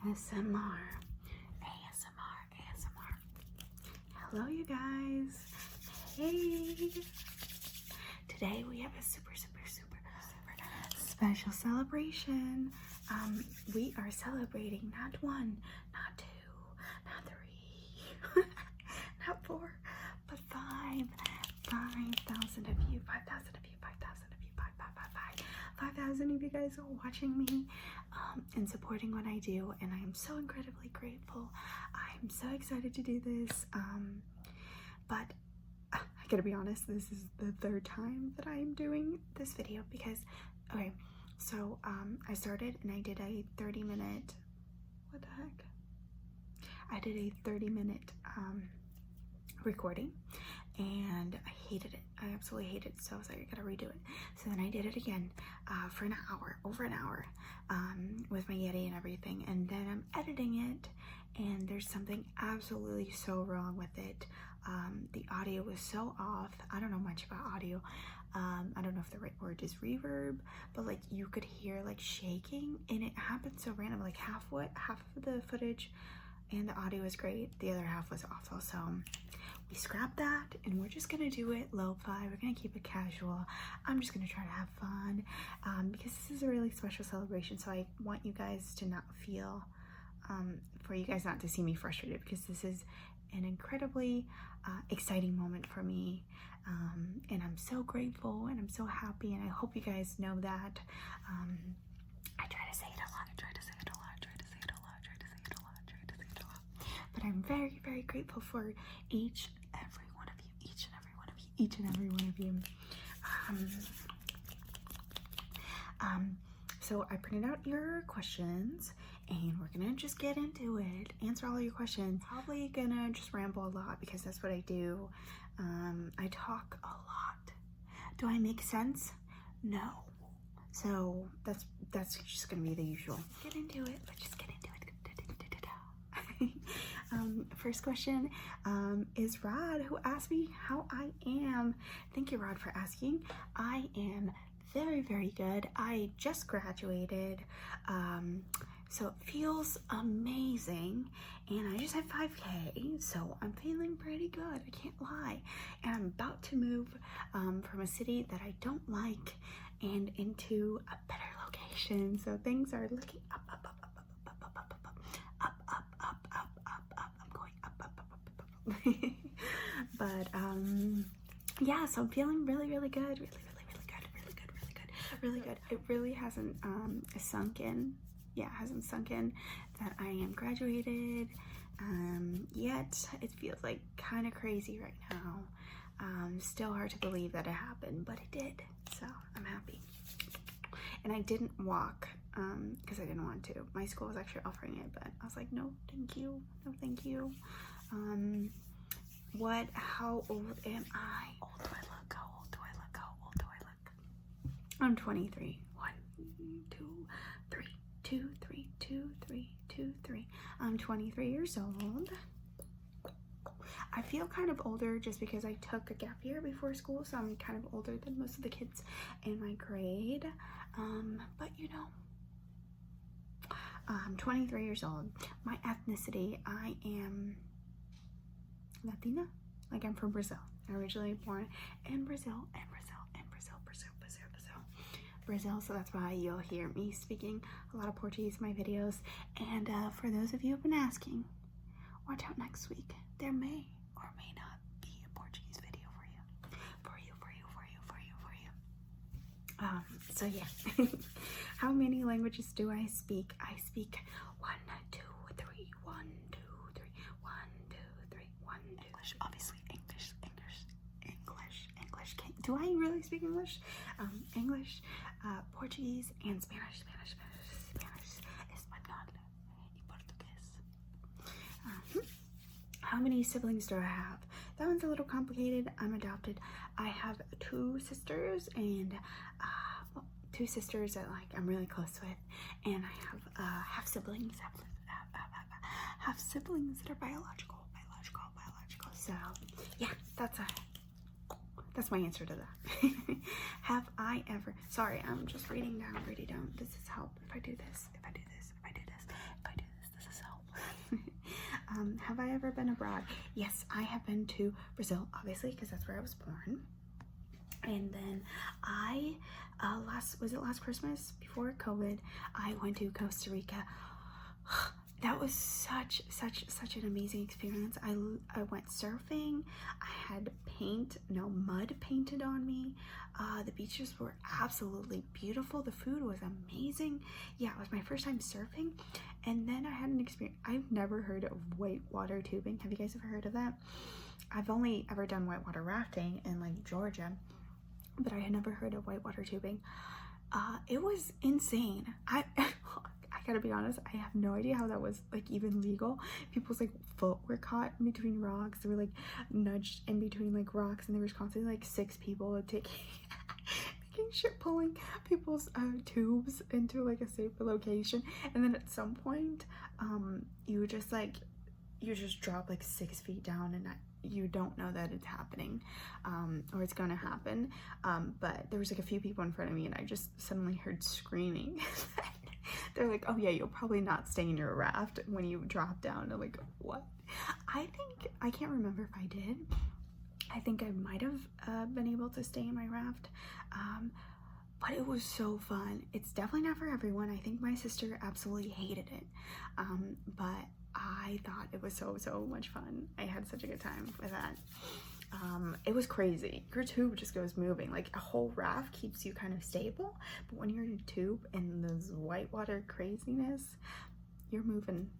ASMR. Hello, you guys. Hey. Today we have a super special celebration. We are celebrating not one, not two, not three, not four, but 5,000 of you, 5,000 of you guys are watching me and supporting what I do, and I am so incredibly grateful. I'm so excited to do this, but I gotta be honest, this is the third time that I am doing this video because, okay, so I started and I did a 30-minute, what the heck? I did a 30-minute recording, and I hated it. I absolutely hated it. So I was like, I gotta redo it. So then I did it again for an hour, over an hour, with my Yeti and everything. And then I'm editing it, and there's something absolutely so wrong with it. The audio was so off. I don't know much about audio. I don't know if the right word is reverb, but like you could hear like shaking, and it happened so random. Like half of the footage and the audio was great, the other half was awful. So we scrapped that, and we're just gonna do it lo-fi. We're gonna keep it casual. I'm just gonna try to have fun because this is a really special celebration. So I want you guys to not feel, for you guys not to see me frustrated, because this is an incredibly exciting moment for me, and I'm so grateful and I'm so happy, and I hope you guys know that. I try to say it a lot. But I'm very grateful for each and every one of you. So I printed out your questions, and we're gonna just get into it, answer all your questions. Probably gonna just ramble a lot because that's what I do. I talk a lot. Do I make sense? No. So that's just gonna be the usual. Get into it. Let's just get into it. First question is Rod, who asked me how I am. Thank you, Rod, for asking. I am very good. I just graduated, so it feels amazing, and I just had 5K, so I'm feeling pretty good. I can't lie. And I'm about to move from a city that I don't like and into a better location. So things are looking up. But yeah, so I'm feeling really good, really good. It really hasn't sunk in. Yeah, it hasn't sunk in that I am graduated yet. It feels like kind of crazy right now. Still hard to believe that it happened, but it did, so I'm happy. And I didn't walk because I didn't want to. My school was actually offering it, but I was like, no thank you. How old am I? How old do I look? I'm 23. 1, 2, 3, 2, 3, 2, 3, 2, 3. I'm 23 years old. I feel kind of older just because I took a gap year before school, so I'm kind of older than most of the kids in my grade. But you know, I'm 23 years old. My ethnicity, I am Latina. Like, I'm from Brazil. Originally born in Brazil, so that's why you'll hear me speaking a lot of Portuguese in my videos. And for those of you who've been asking, watch out next week. There may or may not be a Portuguese video for you. So yeah. How many languages do I speak? I speak 1, 2, 3, 1, 2, 3, 1, 2, 3, 1, 2. English, obviously. English. Do I really speak English? English, Portuguese, and Spanish. Español y portugués. How many siblings do I have? That one's a little complicated. I'm adopted. I have 2 sisters, and 2 sisters that like I'm really close with, and I have half siblings that are biological. So yeah, that's my answer to that. Have I ever? Sorry, I'm just reading down. Does this help if I do this? This Have I ever been abroad? Yes, I have been to Brazil, obviously, because that's where I was born. And then I, last Christmas, before COVID, I went to Costa Rica. That was such an amazing experience. I went surfing. I had mud painted on me. The beaches were absolutely beautiful. The food was amazing. Yeah, it was my first time surfing. And then I had an experience. I've never heard of whitewater tubing. Have you guys ever heard of that? I've only ever done whitewater rafting in like Georgia, but I had never heard of whitewater tubing. It was insane. I gotta be honest, I have no idea how that was like even legal. People's like foot were caught in between rocks. They were like nudged in between like rocks, and there was constantly like 6 people taking pulling people's tubes into like a safer location. And then at some point, you just drop like 6 feet down, and you don't know that it's happening, or it's gonna happen. But there was like a few people in front of me, and I just suddenly heard screaming. They're like, oh yeah, you'll probably not stay in your raft when you drop down. I'm like, what? I can't remember if I did. I think I might have been able to stay in my raft, but it was so fun. It's definitely not for everyone. I think my sister absolutely hated it, but I thought it was so much fun. I had such a good time with that. It was crazy. Your tube just goes moving. Like a whole raft keeps you kind of stable, but when you're in a tube and this whitewater craziness, you're moving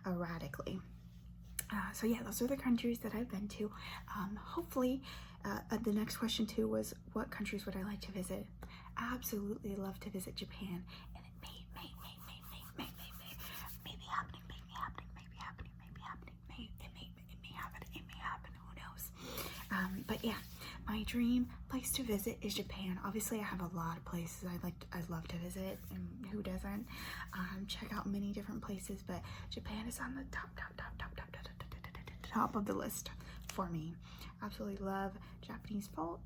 erratically. So yeah, those are the countries that I've been to. Hopefully, the next question too was, what countries would I like to visit? Absolutely love to visit Japan, and it may happen, who knows? But yeah, my dream place to visit is Japan. Obviously, I have a lot of places I'd love to visit, and who doesn't? Check out many different places, but Japan is on the top of the list for me. Absolutely love Japanese food.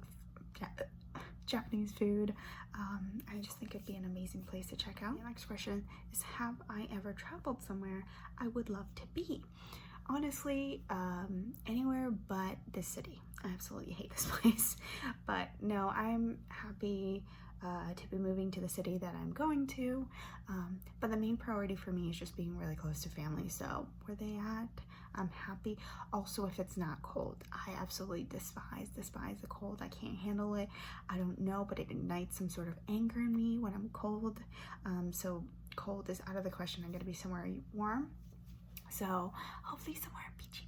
I just think it'd be an amazing place to check out. The next question is, have I ever traveled somewhere I would love to be? Honestly, anywhere but this city. I absolutely hate this place. But no, I'm happy to be moving to the city that I'm going to. But the main priority for me is just being really close to family. So where they at, I'm happy. Also, if it's not cold, I absolutely despise the cold. I can't handle it. I don't know, but it ignites some sort of anger in me when I'm cold. So cold is out of the question. I'm gonna be somewhere warm. So hopefully somewhere beachy.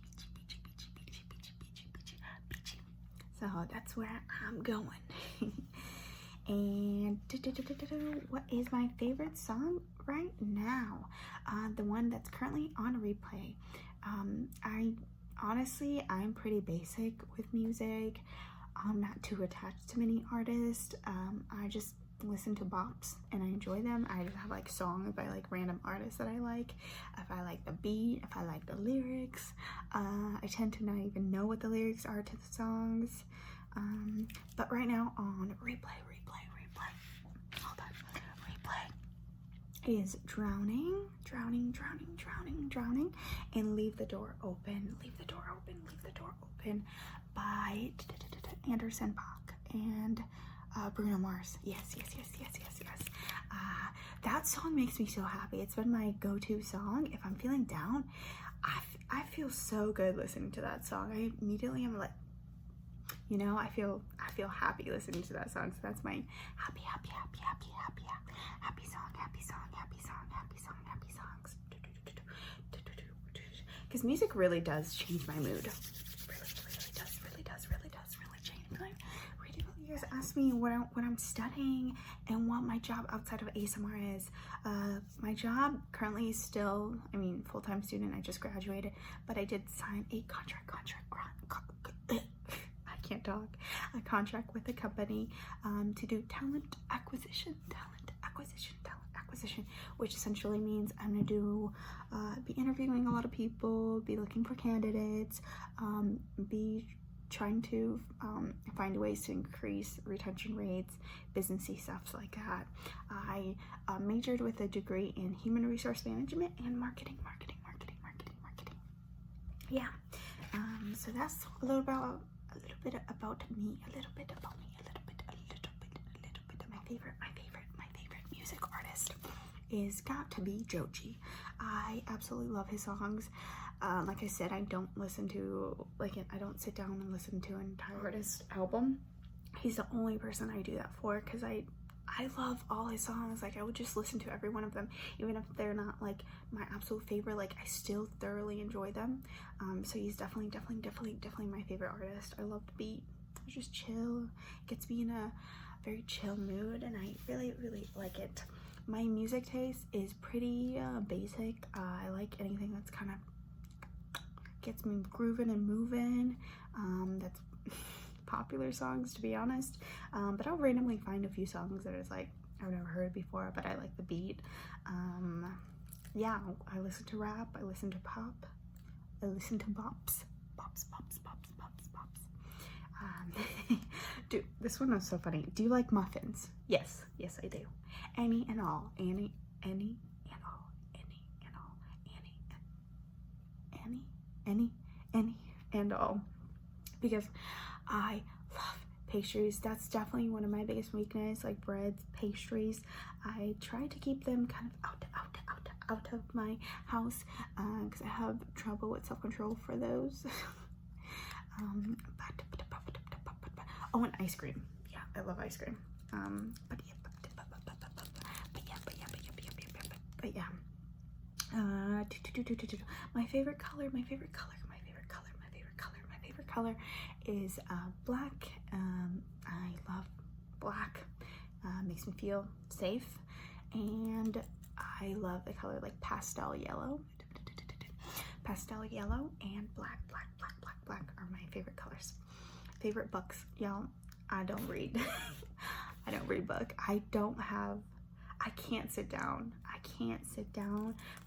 So that's where I'm going. And what is my favorite song right now? The one that's currently on replay. I'm pretty basic with music. I'm not too attached to many artists. I just listen to bops and I enjoy them. I just have like songs by like random artists that I like. If I like the beat, if I like the lyrics, I tend to not even know what the lyrics are to the songs. But right now on replay, hold on, replay is drowning, and leave the door open by Anderson .Paak and Bruno Mars. Yes. That song makes me so happy. It's been my go-to song. If I'm feeling down, I feel so good listening to that song. I immediately am like, you know, I feel happy listening to that song. So that's my happy songs. Because music really does change my mood. Really does change my mood. You guys asked me what I'm studying and what my job outside of ASMR is. My job currently is still, full-time student. I just graduated, but I did sign a a contract with a company to do talent acquisition, which essentially means I'm gonna be interviewing a lot of people, be looking for candidates, be trying to find ways to increase retention rates, businessy stuff like that. I majored with a degree in human resource management and marketing. yeah. So that's a little bit about me, a little bit about my favorite music artist is got to be Joji. I absolutely love his songs. Like I said, I don't sit down and listen to an entire artist album. He's the only person I do that for, because I love all his songs. Like, I would just listen to every one of them, even if they're not like my absolute favorite. Like, I still thoroughly enjoy them. So he's definitely my favorite artist. I love the beat. It's just chill. It gets me in a very chill mood, and I really like it. My music taste is pretty basic. I like anything that's kind of gets me grooving and moving. That's popular songs, to be honest, but I'll randomly find a few songs that is like I've never heard before, but I like the beat. Yeah, I listen to rap, I listen to pop, I listen to bops. Dude, this one was so funny. Do you like muffins? Yes, I do. Any and all, any and all, any and all, because I love pastries. That's definitely one of my biggest weaknesses, like breads, pastries. I try to keep them kind of out of my house, because I have trouble with self-control for those. Oh, and ice cream. Yeah, I love ice cream. But yeah. My favorite color is black. I love black. Makes me feel safe, and I love the color like pastel yellow and black are my favorite colors. Favorite books, y'all. I don't read. I don't read book. I can't sit down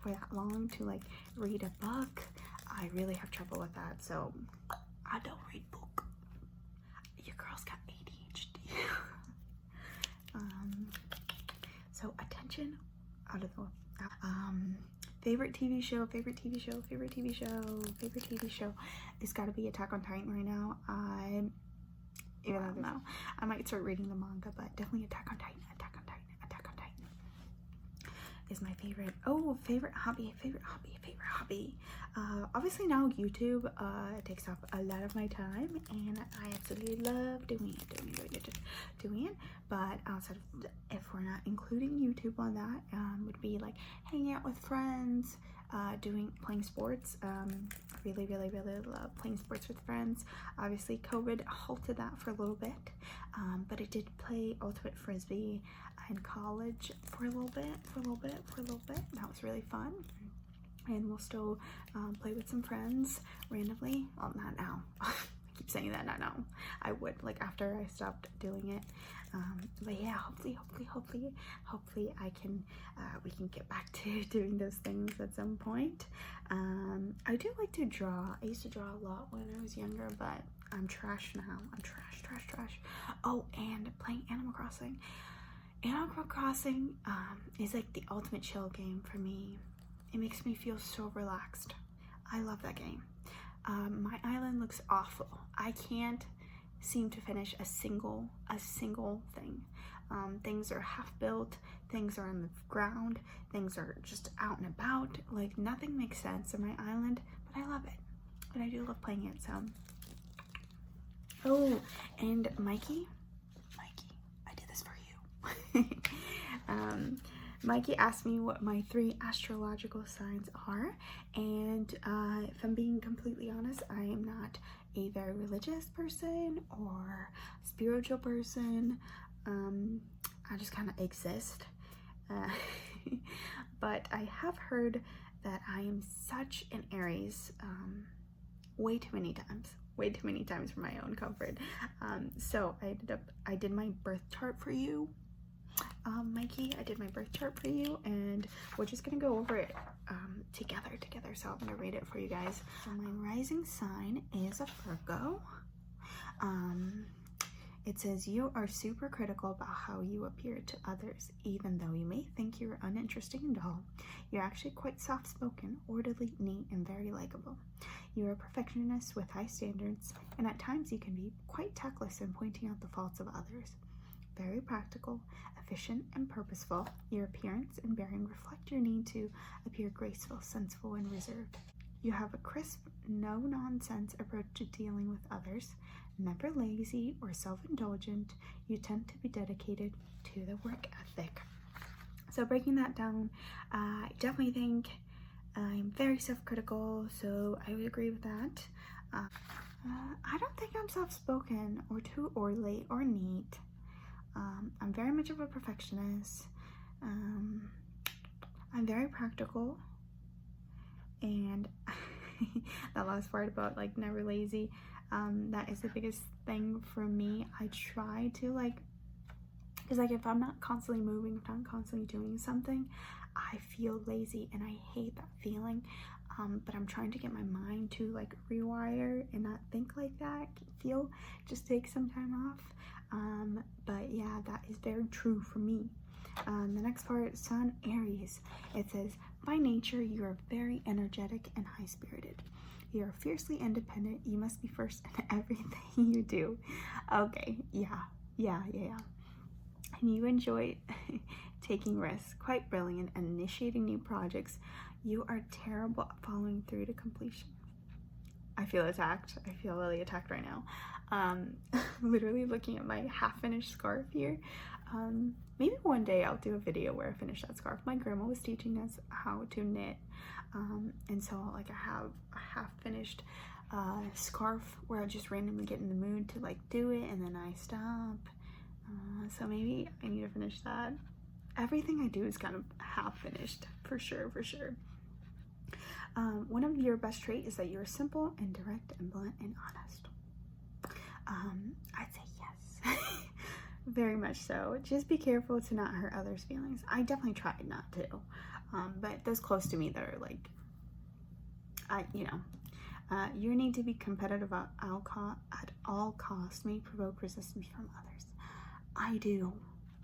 for that long to like read a book. I really have trouble with that, so I don't read book. Your girl's got ADHD. So attention out of the favorite TV show it's got to be Attack on Titan right now. I don't know, I might start reading the manga, but definitely Attack on Titan is my favorite. Oh, favorite hobby. Obviously now YouTube takes up a lot of my time, and I absolutely love doing it. But outside of, if we're not including YouTube on that, would be like hanging out with friends, playing sports. Really love playing sports with friends. Obviously COVID halted that for a little bit, but I did play ultimate frisbee in college for a little bit. That was really fun, and we'll still play with some friends randomly. Well, not now. I keep saying that, not now. I would, like, after I stopped doing it. But yeah, hopefully I can we can get back to doing those things at some point. I do like to draw. I used to draw a lot when I was younger, but I'm trash now. I'm trash. Oh, and playing Animal Crossing. Animal Crossing is like the ultimate chill game for me. It makes me feel so relaxed. I love that game. My island looks awful. I can't seem to finish a single thing. Things are half built, things are on the ground, things are just out and about. Like, nothing makes sense in my island, but I love it. But I do love playing it, so. Oh, and Mikey, I did this for you. Mikey asked me what my 3 astrological signs are, and if I'm being completely honest, I am not a very religious person or spiritual person. I just kind of exist. But I have heard that I am such an Aries way too many times for my own comfort. So I did my birth chart for you. Mikey, I did my birth chart for you, and we're just gonna go over it together. So I'm gonna read it for you guys. So my rising sign is a Virgo. It says, you are super critical about how you appear to others. Even though you may think you're uninteresting and dull, you're actually quite soft-spoken, orderly, neat, and very likable. You're a perfectionist with high standards, and at times you can be quite tactless in pointing out the faults of others. Very practical, efficient, and purposeful, your appearance and bearing reflect your need to appear graceful, sensible, and reserved. You have a crisp, no-nonsense approach to dealing with others, never lazy or self-indulgent. You tend to be dedicated to the work ethic. So breaking that down, I definitely think I'm very self-critical, so I would agree with that. I don't think I'm soft-spoken or too orderly or neat. I'm very much of a perfectionist. I'm very practical, and that last part about like never lazy, that is the biggest thing for me. I try to because like if I'm not constantly moving, if I'm constantly doing something, I feel lazy and I hate that feeling. But I'm trying to get my mind to like rewire and not think like that. Just take some time off. But yeah, that is very true for me. The next part, Sun, Aries. It says, by nature, you are very energetic and high-spirited. You are fiercely independent. You must be first in everything you do. Okay, yeah. And you enjoy taking risks, quite brilliant, and initiating new projects. You are terrible at following through to completion. I feel attacked. I feel really attacked right now. Literally looking at my half-finished scarf here. Maybe one day I'll do a video where I finish that scarf. My grandma was teaching us how to knit, and so like I have a half-finished scarf where I just randomly get in the mood to like do it, and then I stop. So maybe I need to finish that. Everything I do is kind of half-finished, for sure. One of your best traits is that you're simple and direct and blunt and honest. I'd say yes. Very much so. Just be careful to not hurt others' feelings. I definitely tried not to, but those close to me that are like, you need to be competitive at all costs may provoke resistance from others. I do.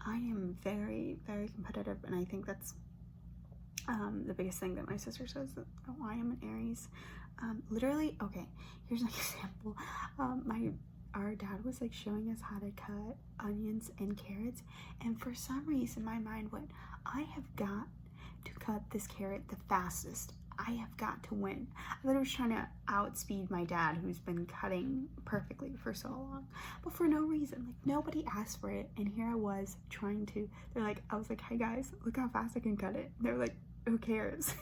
I am very, very competitive, and I think that's the biggest thing that my sister says that I am an Aries. Literally, okay, here's an example. Our dad was like showing us how to cut onions and carrots, and for some reason my mind went, I have got to cut this carrot the fastest. I have got to win. I thought I was trying to outspeed my dad, who's been cutting perfectly for so long, but for no reason. Like nobody asked for it, and here I was trying to. I was like, hey guys, look how fast I can cut it. They're like, who cares?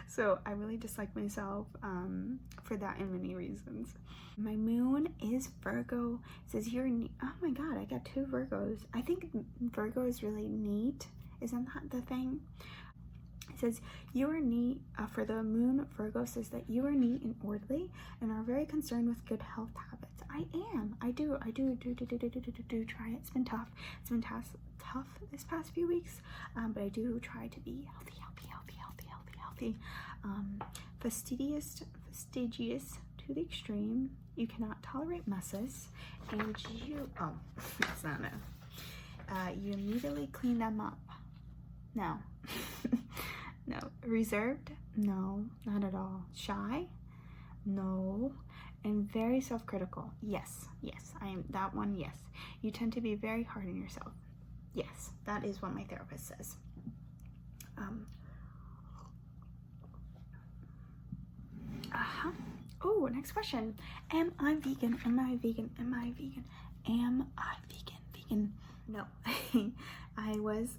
So I really dislike myself for that and many reasons. My moon is Virgo. It says you're neat. Oh my god, I got 2 Virgos. I think Virgo is really neat. Isn't that the thing? It says you are neat. For the moon, Virgo says that you are neat and orderly and are very concerned with good health habits. I am. I do try it. It's been tough. It's been tough this past few weeks, but I do try to be healthy. Fastidious to the extreme. You cannot tolerate messes, and it's not enough. You immediately clean them up. No. No. Reserved? No, not at all. Shy? No. And very self-critical. Yes, I am that one. Yes. You tend to be very hard on yourself. Yes, that is what my therapist says. Oh, next question. Am I vegan? No. I was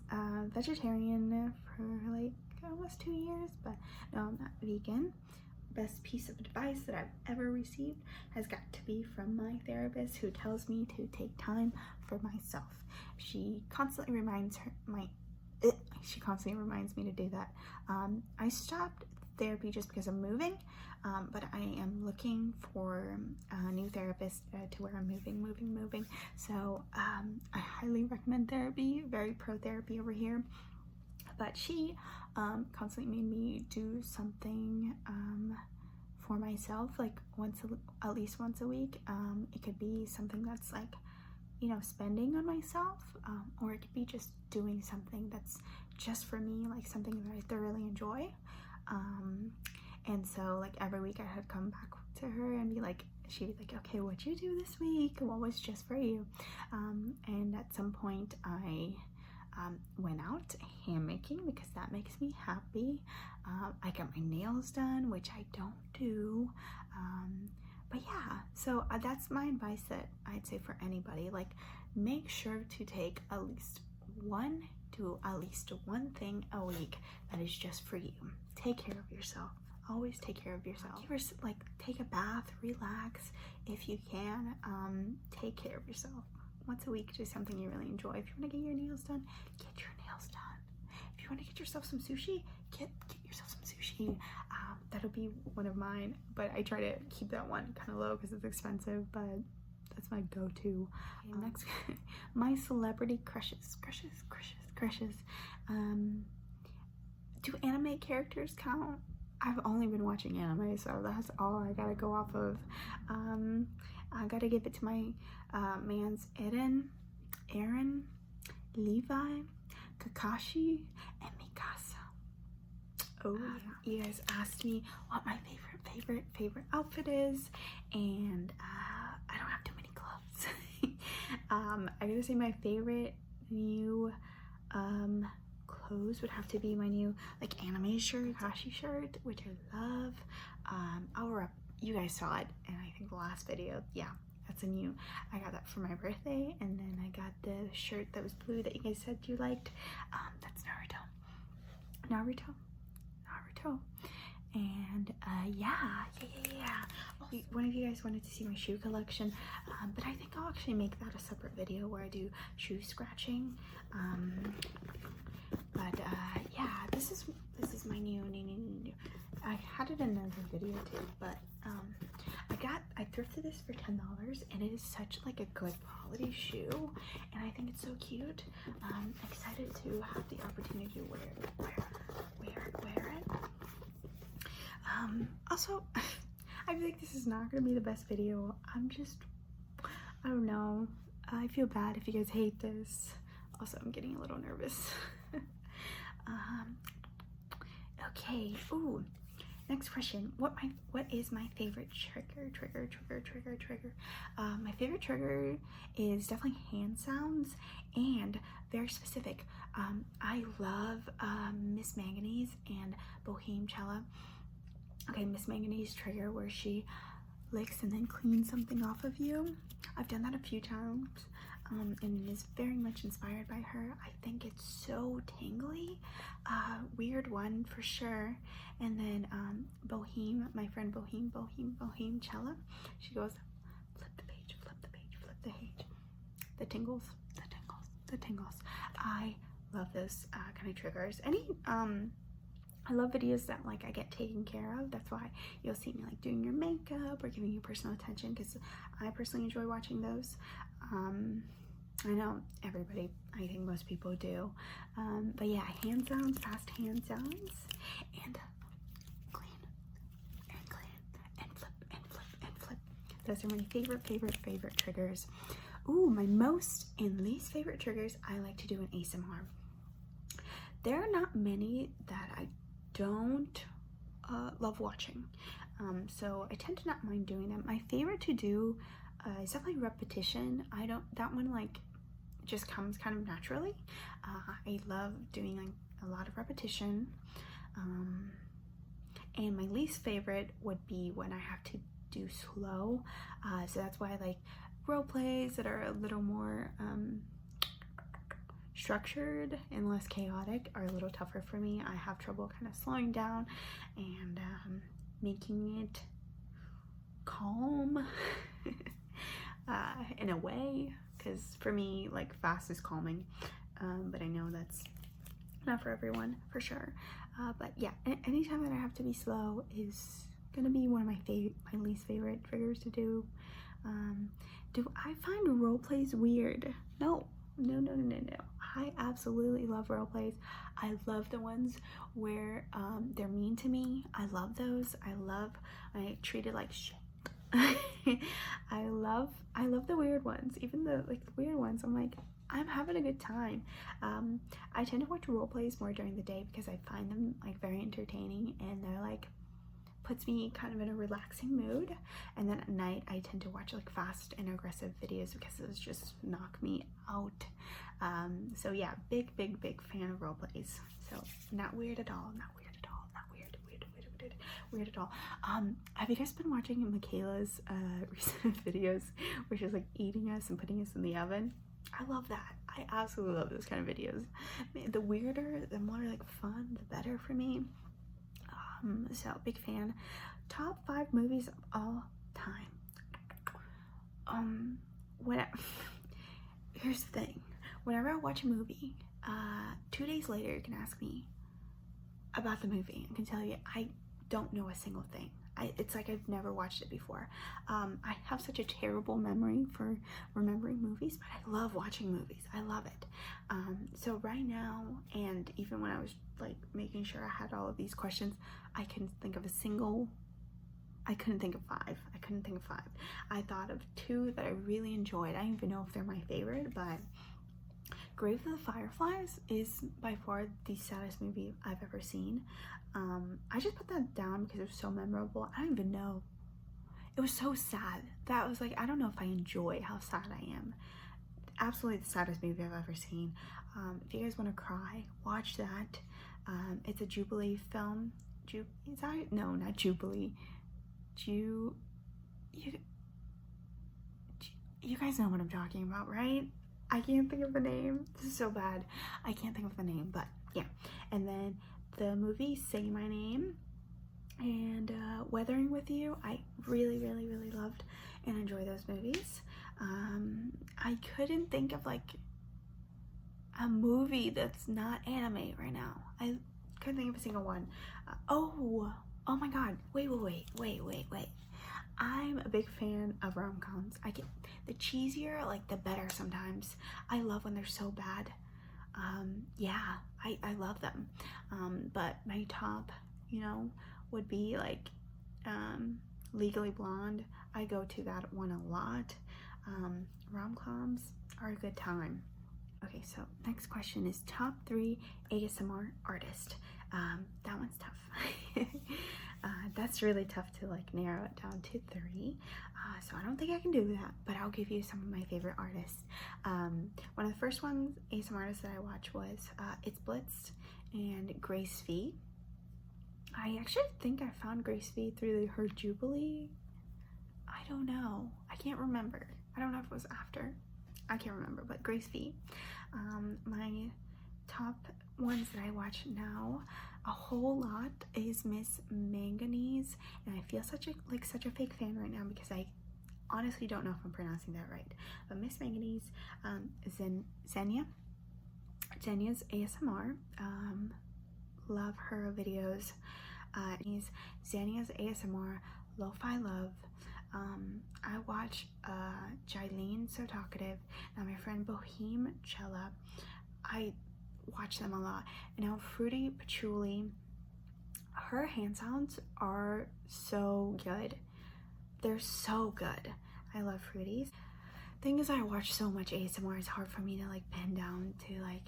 vegetarian for like almost 2 years, but no, I'm not vegan. Best piece of advice that I've ever received has got to be from my therapist, who tells me to take time for myself. She constantly reminds me to do that. I stopped therapy just because I'm moving, but I am looking for a new therapist to where I'm moving. So I highly recommend therapy. Very pro therapy over here. But she constantly made me do something for myself, like at least once a week. It could be something that's like, spending on myself, or it could be just doing something that's just for me, like something that I thoroughly enjoy. And so like every week I had come back to her and be like, she'd be like, okay, what'd you do this week? What was just for you? And at some point I went out hand making because that makes me happy. I got my nails done, which I don't do. But yeah, so that's my advice that I'd say for anybody. Like, make sure to take at least one thing a week that is just for you. Take care of yourself. Always take care of yourself. Like, take a bath, relax if you can. Take care of yourself. Once a week, do something you really enjoy. If you want to get your nails done, get your nails done. If you want to get yourself some sushi, get yourself some sushi. That'll be one of mine, but I try to keep that one kind of low because it's expensive, but that's my go-to. Next, my celebrity crushes. Do anime characters count? I've only been watching anime, so that's all I gotta go off of. I gotta give it to my mans Eren, Levi, Kakashi, and Mikasa. Oh yeah. You guys asked me what my favorite outfit is, and I don't have too many clothes. I gotta say my favorite new clothes would have to be my new like anime shirt, Kakashi shirt, which I love. You guys saw it in I think the last video. Yeah, that's a new. I got that for my birthday, and then I got the shirt that was blue that you guys said you liked. That's Naruto. And yeah. One of you guys wanted to see my shoe collection, but I think I'll actually make that a separate video where I do shoe scratching. But yeah, this is my new. I had it in another video too, but I thrifted this for $10, and it is such like a good quality shoe, and I think it's so cute. I'm excited to have the opportunity to wear it. Also, I feel like this is not gonna be the best video. I don't know. I feel bad if you guys hate this. Also, I'm getting a little nervous. Okay. Ooh. Next question. What is my favorite trigger? My favorite trigger is definitely hand sounds, and very specific. I love Miss Manganese and Boheme Cella. Okay, Miss Manganese trigger where she licks and then cleans something off of you. I've done that a few times, and it is very much inspired by her. I think it's so tingly. Weird one for sure. And then Boheme, my friend Boheme Cella, she goes, flip the page. The tingles. I love those kind of triggers. I love videos that like I get taken care of. That's why you'll see me like doing your makeup or giving you personal attention, because I personally enjoy watching those. I know everybody, I think most people do. But yeah, hand sounds, fast hand sounds, and clean and flip. Those are my favorite triggers. Ooh, my most and least favorite triggers I like to do in ASMR. There are not many that I don't love watching, so I tend to not mind doing them. My favorite to do is definitely repetition. That one like just comes kind of naturally. I love doing like a lot of repetition, and my least favorite would be when I have to do slow, so that's why I like role plays that are a little more structured and less chaotic are a little tougher for me. I have trouble kind of slowing down and making it calm in a way, because for me like fast is calming, but I know that's not for everyone for sure. But yeah, anytime that I have to be slow is gonna be one of my least favorite triggers to do. Do I find role plays weird? No. I absolutely love role plays. I love the ones where they're mean to me. I love those. I treat it like shit. I love the weird ones. Even the weird ones, I'm like, I'm having a good time. I tend to watch role plays more during the day because I find them like very entertaining, and they're like puts me kind of in a relaxing mood. And then at night I tend to watch like fast and aggressive videos because those just knock me out. So yeah, big fan of role plays. So not weird at all, not weird at all, not weird at all. Have you guys been watching Michaela's recent videos where she's like eating us and putting us in the oven? I love that. I absolutely love those kind of videos. The weirder, the more like fun, the better for me. So big fan. Top 5 movies of all time. Here's the thing. Whenever I watch a movie, 2 days later you can ask me about the movie. I can tell you I don't know a single thing. It's like I've never watched it before. I have such a terrible memory for remembering movies, but I love watching movies. I love it. So right now, and even when I was like making sure I had all of these questions, I couldn't think of 5. I couldn't think of 5. I thought of 2 that I really enjoyed. I don't even know if they're my favorite, but Grave of the Fireflies is by far the saddest movie I've ever seen. I just put that down because it was so memorable. I don't even know. It was so sad. That was like, I don't know if I enjoy how sad I am. Absolutely the saddest movie I've ever seen. If you guys want to cry, watch that. It's a Jubilee film. No, not Jubilee. You guys know what I'm talking about, right? I can't think of the name. This is so bad. I can't think of the name, but yeah. And then the movie Say My Name and Weathering with You, I really loved and enjoyed those movies. I couldn't think of like a movie that's not anime right now. I couldn't think of a single one. Oh my god, wait. I'm a big fan of rom-coms. The cheesier, like the better sometimes. I love when they're so bad. Yeah, I love them. But my top, would be like Legally Blonde. I go to that one a lot. Rom-coms are a good time. Okay, so next question is top 3 ASMR artists. That one's tough. That's really tough to like narrow it down to 3. So I don't think I can do that, but I'll give you some of my favorite artists. One of the first ASMR artists that I watched was It's Blitz and Grace V. I actually think I found Grace V through her Jubilee. I don't know. I can't remember. I don't know if it was after. I can't remember, but Grace V. My top ones that I watch now a whole lot is Miss Manganese, and I feel such a fake fan right now because I honestly don't know if I'm pronouncing that right. But Miss Manganese, Xenia's ASMR. Love her videos. Xenia's ASMR, Lo-Fi Love. I watch Jilene So Talkative. Now my friend Boheme Chella. I watch them a lot. And now Fruity Patchouli. Her hand sounds are so good. They're so good. I love Fruities. Thing is, I watch so much ASMR, it's hard for me to like pin down to like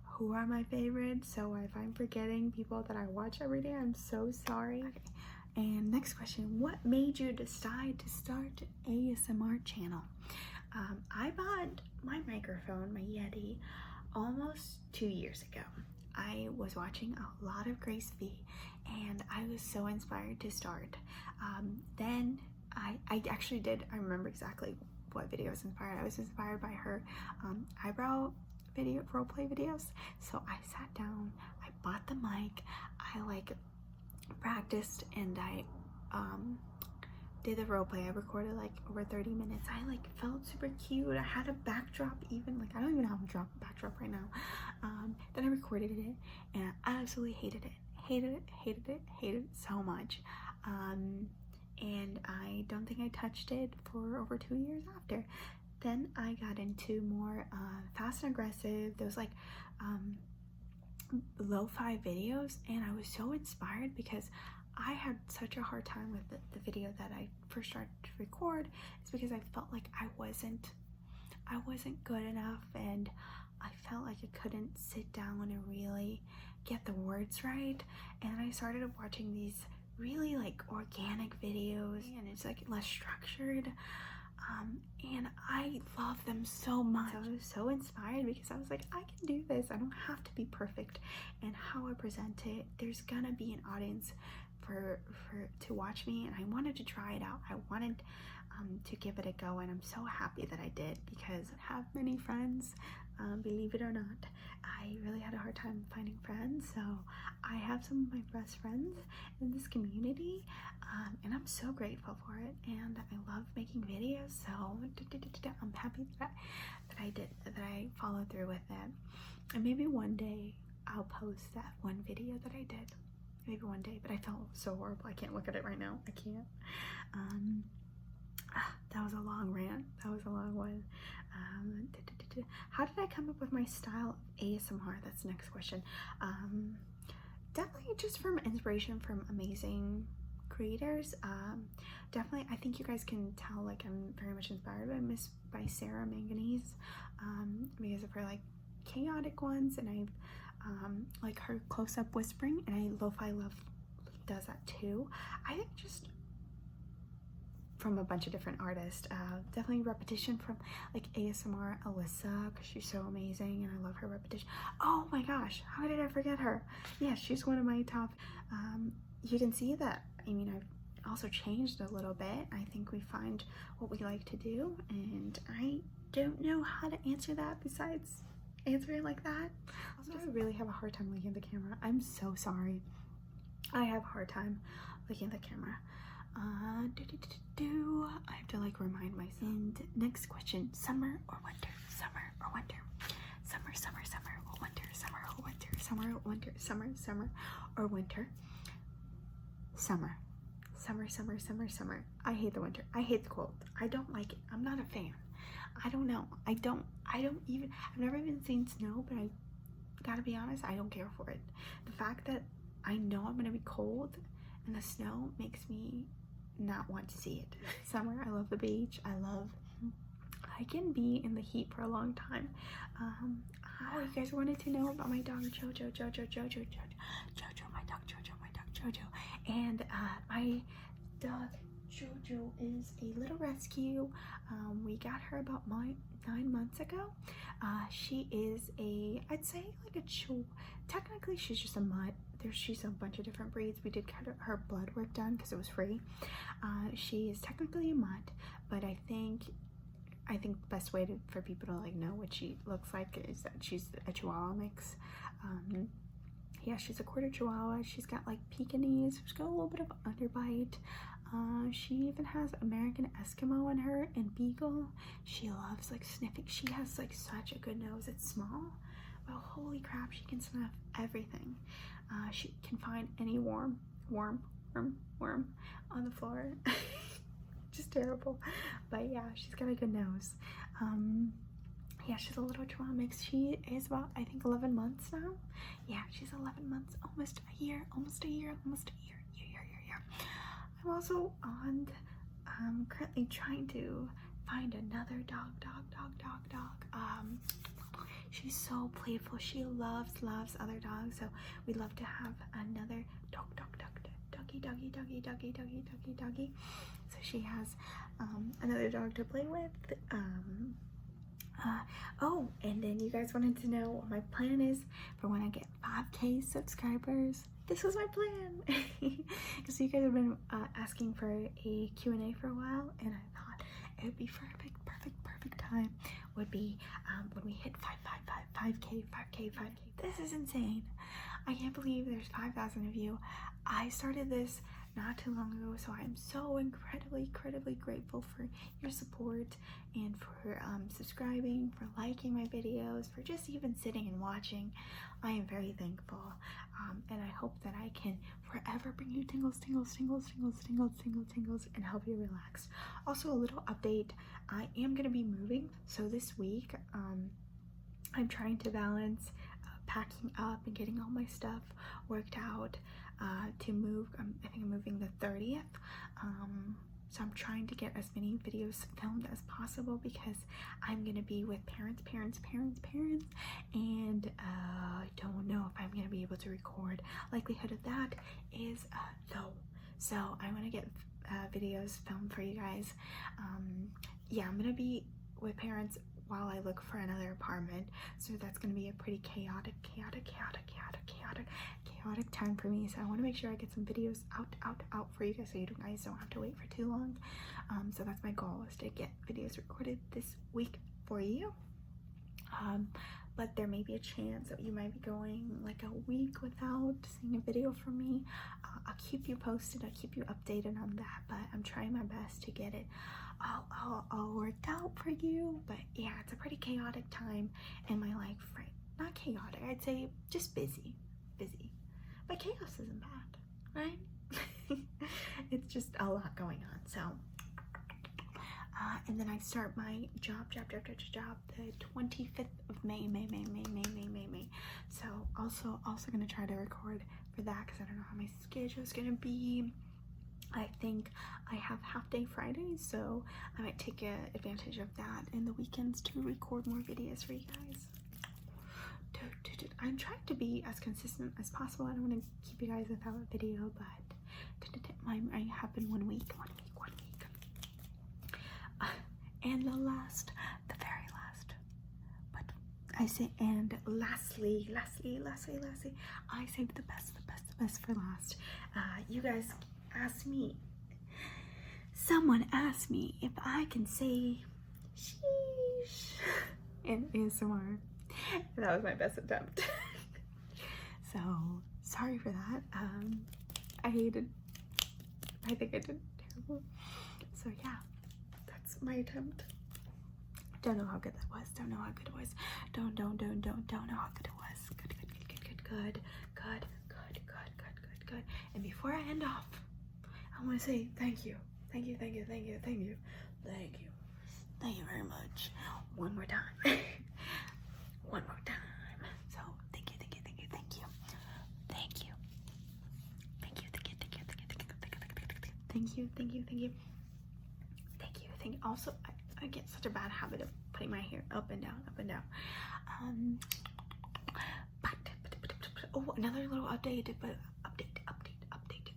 who are my favorites. So if I'm forgetting people that I watch every day, I'm so sorry. Okay. And next question, what made you decide to start an ASMR channel? I bought my microphone, my Yeti, almost 2 years ago. I was watching a lot of Grace V and I was so inspired to start. Then I actually did, I remember exactly what video I was inspired. I was inspired by her eyebrow video, roleplay videos. So I sat down, I bought the mic, I like practiced, and I did the roleplay. I recorded like over 30 minutes. I like felt super cute. I had a backdrop even, like I don't even have a backdrop right now. Then I recorded it and I absolutely hated it. Hated it so much. And I don't think I touched it for over 2 years after. Then I got into more fast and aggressive, those like lo-fi videos, and I was so inspired because I had such a hard time with the video that I first started to record. It's because I felt like I wasn't good enough, and I felt like I couldn't sit down and really get the words right. And I started watching these really like organic videos, and it's like less structured. And I love them so much. I was so inspired because I was like, I can do this. I don't have to be perfect in how I present it. There's gonna be an audience to watch me, and I wanted to try it out. I wanted to give it a go, and I'm so happy that I did because I have many friends. Believe it or not, I really had a hard time finding friends, so I have some of my best friends in this community, and I'm so grateful for it, and I love making videos, so I'm happy that I followed through with it. And maybe one day I'll post that one video that I did, maybe one day, but I felt so horrible. I can't look at it right now. I can't. That was a long rant. That was a long one. How did I come up with my style of ASMR? That's the next question. Definitely just from inspiration from amazing creators. Definitely, I think you guys can tell like I'm very much inspired by Sarah Manganese, because of her like chaotic ones, and I like her close-up whispering, and Lo-Fi Love does that too. I think just from a bunch of different artists. Definitely repetition from like ASMR Alyssa, because she's so amazing and I love her repetition. Oh my gosh, how did I forget her? Yeah, she's one of my top. You can see that, I mean, I've also changed a little bit. I think we find what we like to do, and I don't know how to answer that besides answering like that. Also, I really have a hard time looking at the camera. I'm so sorry. I have a hard time looking at the camera. I have to like remind myself. And next question, summer or winter? Summer or winter? Summer or winter? Summer or winter? Summer or winter? Summer or winter? Summer. Summer. I hate the winter. I hate the cold. I don't like it. I'm not a fan. I don't know. I've never even seen snow, but I gotta be honest, I don't care for it. The fact that I know I'm gonna be cold and the snow makes me not want to see it. Summer, I love the beach. I can be in the heat for a long time. You guys wanted to know about my dog Jojo, my dog Jojo. And my dog Jojo is a little rescue. We got her about 9 months ago. She is I'd say like technically she's just a mutt. She's a bunch of different breeds. We did get her blood work done because it was free. She is technically a mutt, but I think the best way for people to like know what she looks like is that she's a Chihuahua mix. Yeah, she's a quarter Chihuahua. She's got like Pekingese. She's got a little bit of underbite. She even has American Eskimo in her and Beagle. She loves like sniffing. She has like such a good nose. It's small, but holy crap, she can sniff everything. She can find any worm on the floor. Just terrible. But yeah, she's got a good nose. Yeah, she's a little Chihuahua mix. She is about, I think, 11 months now. Yeah, she's 11 months, almost a year. I'm also currently trying to find another dog. She's so playful. She loves other dogs, so we'd love to have another doggy. So she has another dog to play with. Oh, and then you guys wanted to know what my plan is for when I get 5K subscribers. This was my plan. Because you guys have been asking for a Q&A for a while, and I thought it would be perfect time would be when we hit 5K. This is insane. I can't believe there's 5,000 of you. I started this not too long ago, so I'm so incredibly grateful for your support and for subscribing, for liking my videos, for just even sitting and watching. I am very thankful, and I hope that I can forever bring you tingles and help you relax. Also, a little update, I am going to be moving, so this week I'm trying to balance packing up and getting all my stuff worked out to move. I think I'm moving the 30th, so I'm trying to get as many videos filmed as possible because I'm gonna be with parents, and I don't know if I'm gonna be able to record. Likelihood of that is low. So I want to get videos filmed for you guys. Yeah, I'm gonna be with parents while I look for another apartment, so that's gonna be a pretty chaotic time for me. So I want to make sure I get some videos out for you guys, so you guys don't have to wait for too long. So that's my goal, is to get videos recorded this week for you. But there may be a chance that you might be going like a week without seeing a video from me. I'll keep you posted, I'll keep you updated on that, but I'm trying my best to get it all worked out for you. But yeah, it's a pretty chaotic time in my life, right? Not chaotic, I'd say just busy, but chaos isn't bad, right? It's just a lot going on. So and then I start my job the 25th of May. So also gonna try to record for that, because I don't know how my schedule is gonna be. I think I have half day Fridays, so I might take advantage of that in the weekends to record more videos for you guys. I'm trying to be as consistent as possible. I don't want to keep you guys without a video, but I have been one week. And the very last, but I say, and lastly, I saved the best for last. You guys asked me, someone asked me if I can say sheesh in ASMR. That was my best attempt. So sorry for that. I think I did terrible. So yeah, that's my attempt. Don't know how good that was. Don't know how good it was. Don't know how good it was. Good. And before I end off, I want to say thank you very much. One more time. So thank you. Also, I get such a bad habit of putting my hair up and down. Oh, another little update.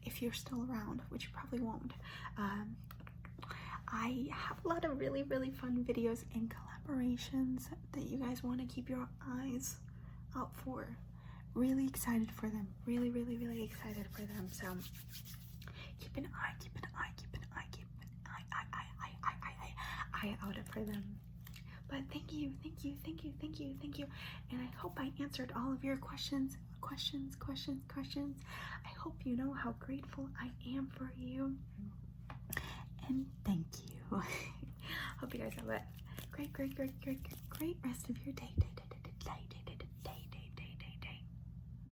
If you're still around, which you probably won't, I have a lot of really fun videos and collaborations that you guys want to keep your eyes out for. Really excited for them. Really excited for them. So keep an eye out for them. But thank you. And I hope I answered all of your questions. I hope you know how grateful I am for you. And thank you. Hope you guys have a great rest of your day.